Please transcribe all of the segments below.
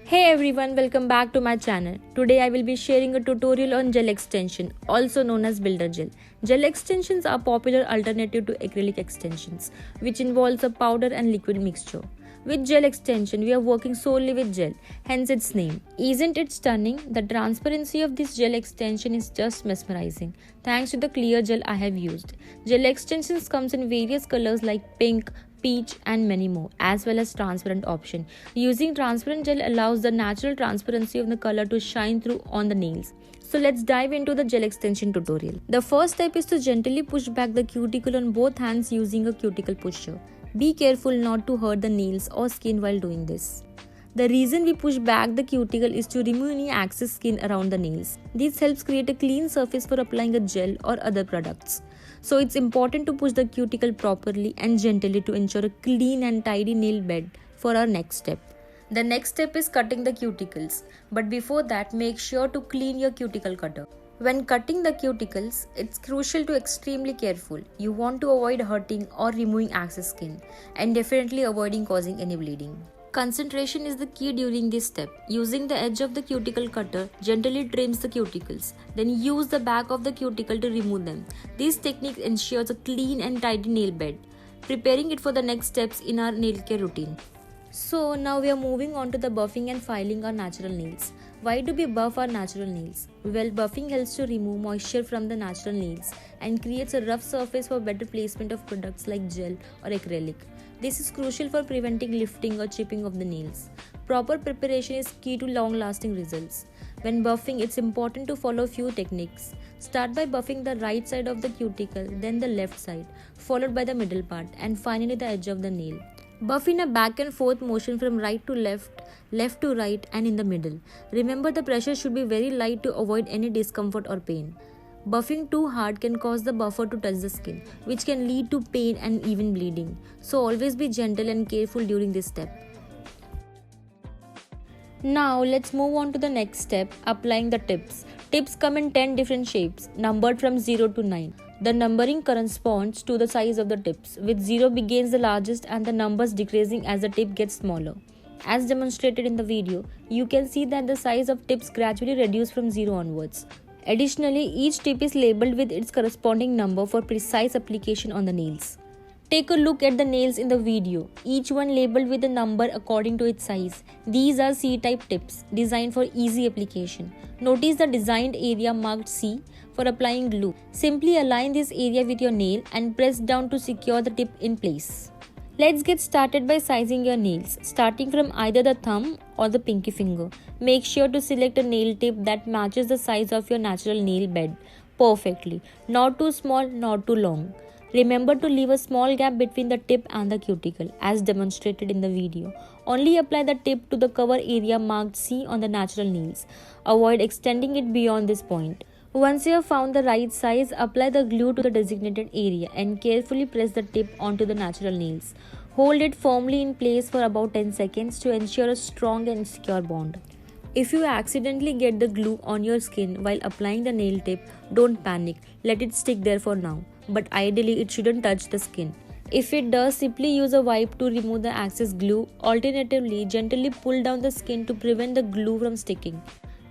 Hey everyone, welcome back to my channel. Today I will be sharing a tutorial on gel extension, also known as builder gel. Gel extensions are popular alternative to acrylic extensions, which involves a powder and liquid mixture. With gel extension, we are working solely with gel, hence its name. Isn't it stunning? The transparency of this gel extension is just mesmerizing, thanks to the clear gel I have used. Gel extensions comes in various colors like pink, peach and many more, as well as transparent option. Using transparent gel allows the natural transparency of the color to shine through on the nails. So let's dive into the gel extension tutorial. The first step is to gently push back the cuticle on both hands using a cuticle pusher. Be careful not to hurt the nails or skin while doing this. The reason we push back the cuticle is to remove any excess skin around the nails. This helps create a clean surface for applying a gel or other products. So it's important to push the cuticle properly and gently to ensure a clean and tidy nail bed for our next step. The next step is cutting the cuticles. But before that, make sure to clean your cuticle cutter. When cutting the cuticles, it's crucial to be extremely careful. You want to avoid hurting or removing excess skin and definitely avoiding causing any bleeding. Concentration is the key during this step. Using the edge of the cuticle cutter, gently trims the cuticles. Then use the back of the cuticle to remove them. This technique ensures a clean and tidy nail bed, preparing it for the next steps in our nail care routine. So now we are moving on to the buffing and filing our natural nails. Why do we buff our natural nails? Well, buffing helps to remove moisture from the natural nails and creates a rough surface for better placement of products like gel or acrylic. This is crucial for preventing lifting or chipping of the nails. Proper preparation is key to long-lasting results. When buffing, it's important to follow few techniques. Start by buffing the right side of the cuticle, then the left side, followed by the middle part, and finally the edge of the nail. Buff in a back and forth motion from right to left, left to right, and in the middle. Remember, the pressure should be very light to avoid any discomfort or pain. Buffing too hard can cause the buffer to touch the skin, which can lead to pain and even bleeding. So always be gentle and careful during this step. Now let's move on to the next step, applying the tips. Tips come in 10 different shapes, numbered from 0 to 9. The numbering corresponds to the size of the tips, with 0 begins the largest and the numbers decreasing as the tip gets smaller. As demonstrated in the video, you can see that the size of tips gradually reduce from 0 onwards. Additionally, each tip is labeled with its corresponding number for precise application on the nails. Take a look at the nails in the video, each one labeled with a number according to its size. These are C-type tips, designed for easy application. Notice the designed area marked C for applying glue. Simply align this area with your nail and press down to secure the tip in place. Let's get started by sizing your nails, starting from either the thumb or the pinky finger. Make sure to select a nail tip that matches the size of your natural nail bed perfectly, not too small, not too long. Remember to leave a small gap between the tip and the cuticle, as demonstrated in the video. Only apply the tip to the cover area marked C on the natural nails. Avoid extending it beyond this point. Once you have found the right size, apply the glue to the designated area and carefully press the tip onto the natural nails. Hold it firmly in place for about 10 seconds to ensure a strong and secure bond. If you accidentally get the glue on your skin while applying the nail tip, don't panic, let it stick there for now. But ideally, it shouldn't touch the skin. If it does, simply use a wipe to remove the excess glue. Alternatively, gently pull down the skin to prevent the glue from sticking.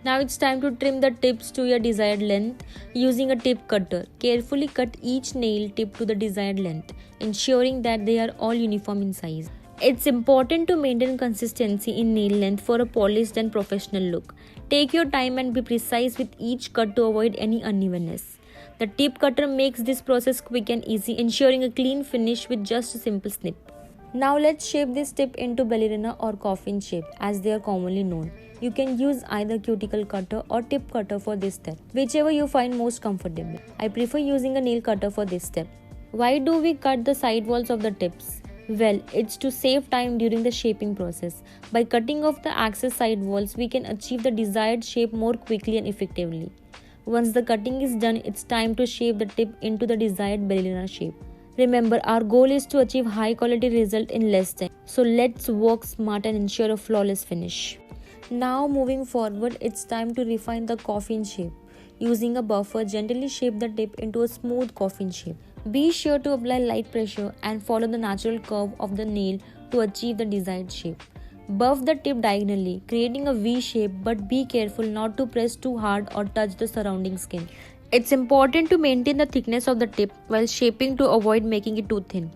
Now it's time to trim the tips to your desired length using a tip cutter. Carefully cut each nail tip to the desired length, ensuring that they are all uniform in size. It's important to maintain consistency in nail length for a polished and professional look. Take your time and be precise with each cut to avoid any unevenness. The tip cutter makes this process quick and easy, ensuring a clean finish with just a simple snip. Now let's shape this tip into ballerina or coffin shape, as they are commonly known. You can use either cuticle cutter or tip cutter for this step, whichever you find most comfortable. I prefer using a nail cutter for this step. Why do we cut the side walls of the tips? Well, it's to save time during the shaping process. By cutting off the excess side walls, we can achieve the desired shape more quickly and effectively. Once the cutting is done, it's time to shape the tip into the desired ballerina shape. Remember, our goal is to achieve high quality result in less time. So let's work smart and ensure a flawless finish. Now moving forward, it's time to refine the coffin shape. Using a buffer, gently shape the tip into a smooth coffin shape. Be sure to apply light pressure and follow the natural curve of the nail to achieve the desired shape. Buff the tip diagonally, creating a V shape, but be careful not to press too hard or touch the surrounding skin. It's important to maintain the thickness of the tip while shaping to avoid making it too thin.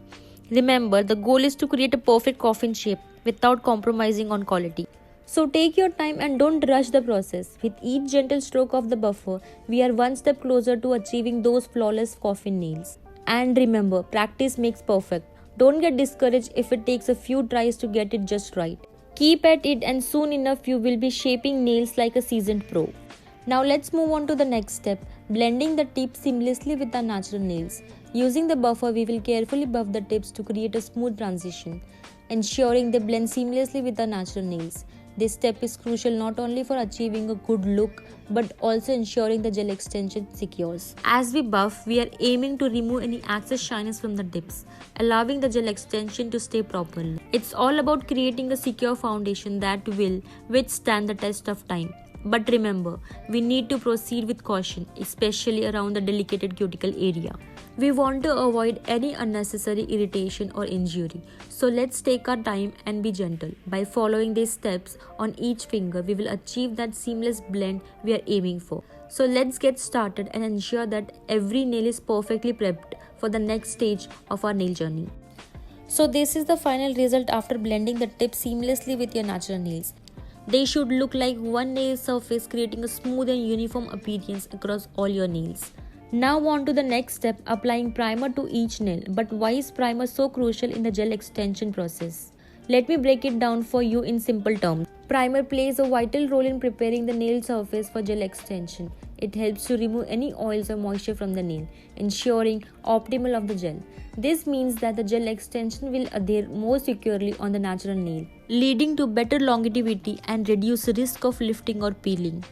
Remember, the goal is to create a perfect coffin shape without compromising on quality. So take your time and don't rush the process. With each gentle stroke of the buffer, we are one step closer to achieving those flawless coffin nails. And remember, practice makes perfect. Don't get discouraged if it takes a few tries to get it just right. Keep at it and soon enough you will be shaping nails like a seasoned pro. Now let's move on to the next step, blending the tip seamlessly with our natural nails. Using the buffer, we will carefully buff the tips to create a smooth transition, ensuring they blend seamlessly with our natural nails. This step is crucial not only for achieving a good look but also ensuring the gel extension secures. As we buff, we are aiming to remove any excess shyness from the tips, allowing the gel extension to stay properly. It's all about creating a secure foundation that will withstand the test of time. But remember, we need to proceed with caution, especially around the delicate cuticle area. We want to avoid any unnecessary irritation or injury. So let's take our time and be gentle. By following these steps on each finger, we will achieve that seamless blend we are aiming for. So let's get started and ensure that every nail is perfectly prepped for the next stage of our nail journey. So this is the final result after blending the tip seamlessly with your natural nails. They should look like one nail surface, creating a smooth and uniform appearance across all your nails. Now on to the next step, applying primer to each nail. But why is primer so crucial in the gel extension process? Let me break it down for you in simple terms. Primer plays a vital role in preparing the nail surface for gel extension. It helps to remove any oils or moisture from the nail, ensuring optimal of the gel. This means that the gel extension will adhere more securely on the natural nail, leading to better longevity and reduce risk of lifting or peeling.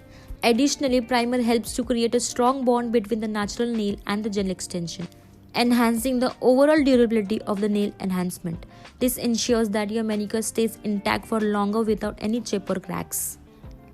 Additionally, primer helps to create a strong bond between the natural nail and the gel extension, enhancing the overall durability of the nail enhancement. This ensures that your manicure stays intact for longer without any chip or cracks.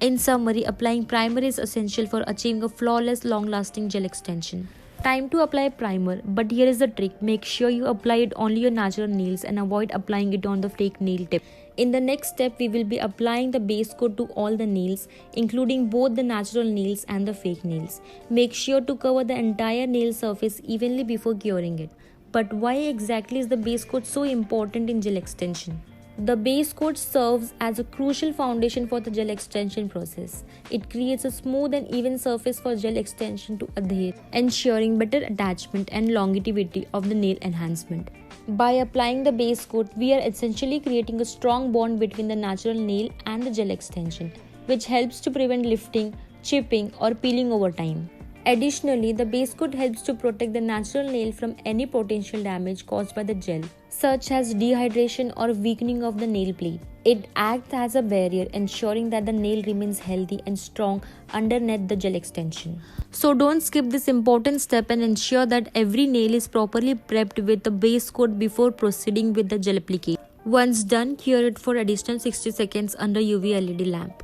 In summary, applying primer is essential for achieving a flawless, long-lasting gel extension. Time to apply primer, but here is the trick. Make sure you apply it only on natural nails and avoid applying it on the fake nail tip. In the next step, we will be applying the base coat to all the nails, including both the natural nails and the fake nails. Make sure to cover the entire nail surface evenly before curing it. But why exactly is the base coat so important in gel extension? The base coat serves as a crucial foundation for the gel extension process. It creates a smooth and even surface for gel extension to adhere, ensuring better attachment and longevity of the nail enhancement. By applying the base coat, we are essentially creating a strong bond between the natural nail and the gel extension, which helps to prevent lifting, chipping, or peeling over time. Additionally, the base coat helps to protect the natural nail from any potential damage caused by the gel, such as dehydration or weakening of the nail plate. It acts as a barrier, ensuring that the nail remains healthy and strong underneath the gel extension. So don't skip this important step and ensure that every nail is properly prepped with the base coat before proceeding with the gel application. Once done, cure it for additional 60 seconds under UV LED lamp.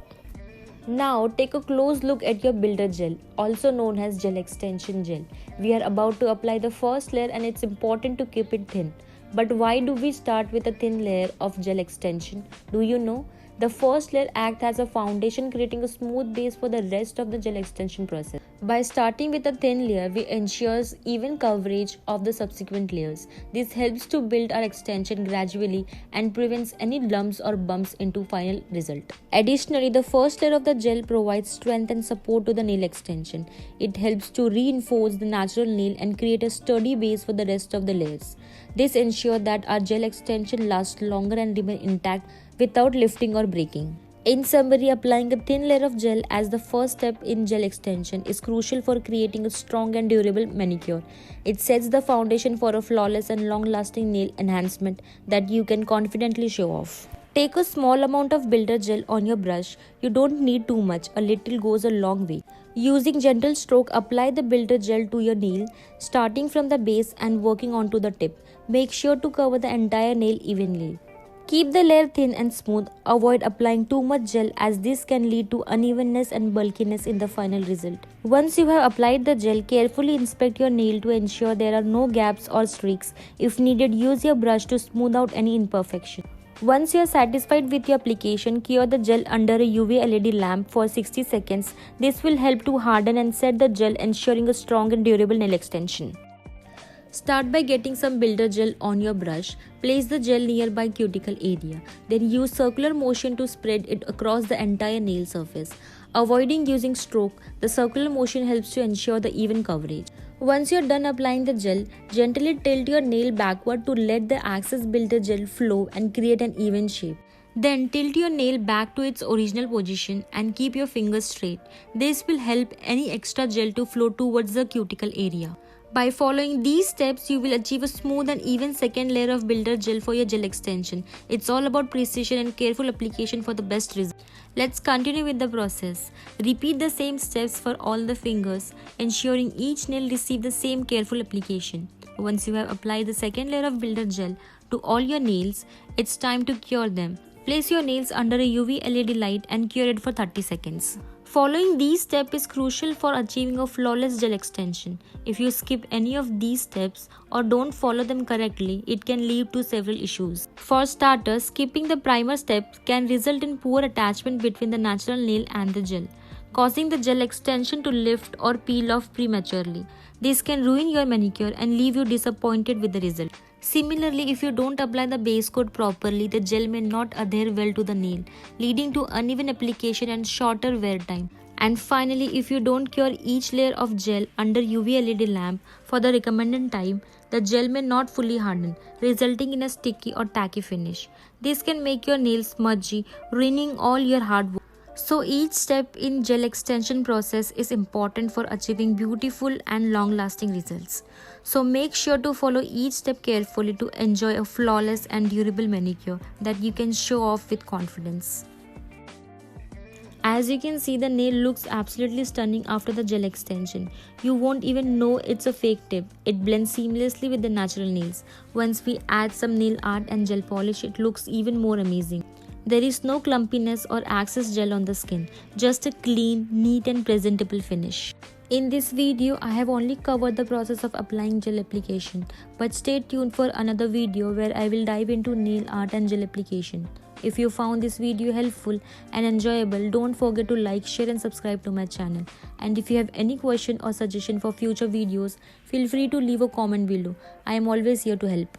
Now take a close look at your builder gel, also known as gel extension gel. We are about to apply the first layer and it's important to keep it thin. But why do we start with a thin layer of gel extension? Do you know? The first layer acts as a foundation, creating a smooth base for the rest of the gel extension process. By starting with a thin layer, we ensure even coverage of the subsequent layers. This helps to build our extension gradually and prevents any lumps or bumps into final result. Additionally, the first layer of the gel provides strength and support to the nail extension. It helps to reinforce the natural nail and create a sturdy base for the rest of the layers. This ensures that our gel extension lasts longer and remain intact without lifting or breaking. In summary, applying a thin layer of gel as the first step in gel extension is crucial for creating a strong and durable manicure. It sets the foundation for a flawless and long-lasting nail enhancement that you can confidently show off. Take a small amount of builder gel on your brush. You don't need too much, a little goes a long way. Using gentle stroke, apply the builder gel to your nail, starting from the base and working onto the tip. Make sure to cover the entire nail evenly. Keep the layer thin and smooth. Avoid applying too much gel as this can lead to unevenness and bulkiness in the final result. Once you have applied the gel, carefully inspect your nail to ensure there are no gaps or streaks. If needed, use your brush to smooth out any imperfection. Once you are satisfied with your application, cure the gel under a UV LED lamp for 60 seconds. This will help to harden and set the gel, ensuring a strong and durable nail extension. Start by getting some builder gel on your brush. Place the gel nearby cuticle area. Then use circular motion to spread it across the entire nail surface. Avoiding using stroke, the circular motion helps to ensure the even coverage. Once you're done applying the gel, gently tilt your nail backward to let the excess builder gel flow and create an even shape. Then tilt your nail back to its original position and keep your fingers straight. This will help any extra gel to flow towards the cuticle area. By following these steps, you will achieve a smooth and even second layer of builder gel for your gel extension. It's all about precision and careful application for the best result. Let's continue with the process. Repeat the same steps for all the fingers, ensuring each nail receives the same careful application. Once you have applied the second layer of builder gel to all your nails, it's time to cure them. Place your nails under a UV LED light and cure it for 30 seconds. Following these steps is crucial for achieving a flawless gel extension. If you skip any of these steps or don't follow them correctly, it can lead to several issues. For starters, skipping the primer step can result in poor attachment between the natural nail and the gel, causing the gel extension to lift or peel off prematurely. This can ruin your manicure and leave you disappointed with the result. Similarly, if you don't apply the base coat properly, the gel may not adhere well to the nail, leading to uneven application and shorter wear time. And finally, if you don't cure each layer of gel under UV LED lamp for the recommended time, the gel may not fully harden, resulting in a sticky or tacky finish. This can make your nails smudgy, ruining all your hard work. So each step in gel extension process is important for achieving beautiful and long-lasting results. So make sure to follow each step carefully to enjoy a flawless and durable manicure that you can show off with confidence. As you can see, the nail looks absolutely stunning after the gel extension. You won't even know it's a fake tip. It blends seamlessly with the natural nails. Once we add some nail art and gel polish, it looks even more amazing. There is no clumpiness or excess gel on the skin, just a clean, neat and presentable finish. In this video, I have only covered the process of applying gel application, but stay tuned for another video where I will dive into nail art and gel application. If you found this video helpful and enjoyable, don't forget to like, share and subscribe to my channel. And if you have any question or suggestion for future videos, feel free to leave a comment below. I am always here to help.